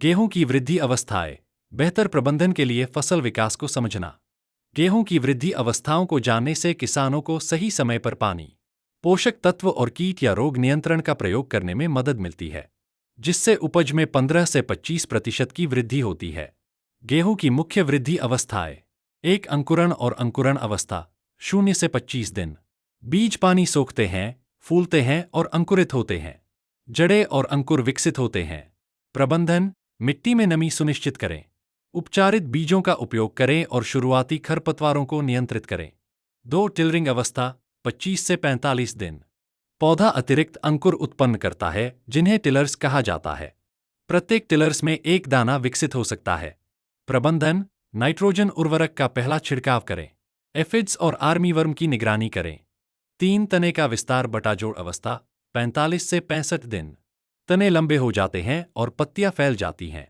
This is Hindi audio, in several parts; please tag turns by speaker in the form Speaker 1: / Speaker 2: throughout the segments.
Speaker 1: गेहूं की वृद्धि अवस्थाएं। बेहतर प्रबंधन के लिए फसल विकास को समझना। गेहूं की वृद्धि अवस्थाओं को जानने से किसानों को सही समय पर पानी, पोषक तत्व और कीट या रोग नियंत्रण का प्रयोग करने में मदद मिलती है, जिससे उपज में 15 से 25% की वृद्धि होती है। गेहूं की मुख्य वृद्धि अवस्थाएं। 1. अंकुरण और अंकुरण अवस्था 0 से 25 दिन। बीज पानी सोखते हैं, फूलते हैं और अंकुरित होते हैं। जड़ें और अंकुर विकसित होते हैं। प्रबंधन: मिट्टी में नमी सुनिश्चित करें, उपचारित बीजों का उपयोग करें और शुरुआती खरपतवारों को नियंत्रित करें। 2. टिलरिंग अवस्था 25 से 45 दिन। पौधा अतिरिक्त अंकुर उत्पन्न करता है, जिन्हें टिलर्स कहा जाता है। प्रत्येक टिलर्स में एक दाना विकसित हो सकता है। प्रबंधन: नाइट्रोजन उर्वरक का पहला छिड़काव करें। एफिड्स और आर्मीवर्म की निगरानी करें। 3. तने का विस्तार बटाजोड़ अवस्था 45 से 65 दिन। तने लंबे हो जाते हैं और पत्तियां फैल जाती हैं।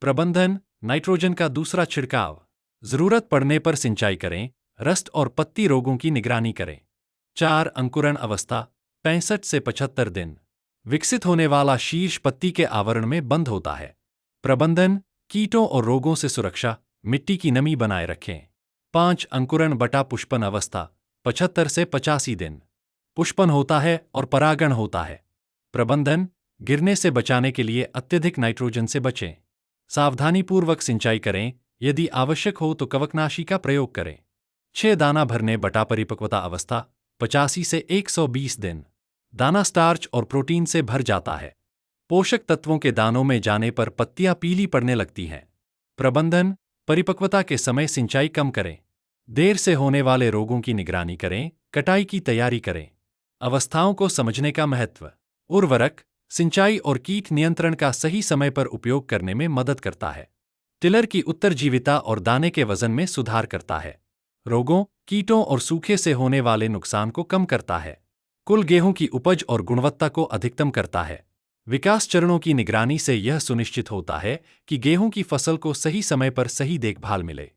Speaker 1: प्रबंधन: नाइट्रोजन का दूसरा छिड़काव। जरूरत पड़ने पर सिंचाई करें। रस्ट और पत्ती रोगों की निगरानी करें। 4. अंकुरण अवस्था 65 से 75 दिन। विकसित होने वाला शीर्ष पत्ती के आवरण में बंद होता है। प्रबंधन: कीटों और रोगों से सुरक्षा, मिट्टी की नमी बनाए रखें। 5. अंकुरण बटा पुष्पन अवस्था 75 से 85 दिन। पुष्पन होता है और परागण होता है। प्रबंधन: गिरने से बचाने के लिए अत्यधिक नाइट्रोजन से बचें। सावधानीपूर्वक सिंचाई करें, यदि आवश्यक हो तो कवकनाशी का प्रयोग करें। 6. दाना भरने बटा परिपक्वता अवस्था 85 से 120 दिन। दाना स्टार्च और प्रोटीन से भर जाता है। पोषक तत्वों के दानों में जाने पर पत्तियां पीली पड़ने लगती हैं। प्रबंधन: परिपक्वता के समय सिंचाई कम करें। देर से होने वाले रोगों की निगरानी करें। कटाई की तैयारी करें। अवस्थाओं को समझने का महत्व। उर्वरक, सिंचाई और कीट नियंत्रण का सही समय पर उपयोग करने में मदद करता है। टिलर की उत्तरजीविता और दाने के वजन में सुधार करता है। रोगों, कीटों और सूखे से होने वाले नुकसान को कम करता है। कुल गेहूं की उपज और गुणवत्ता को अधिकतम करता है। विकास चरणों की निगरानी से यह सुनिश्चित होता है कि गेहूं की फसल को सही समय पर सही देखभाल मिले।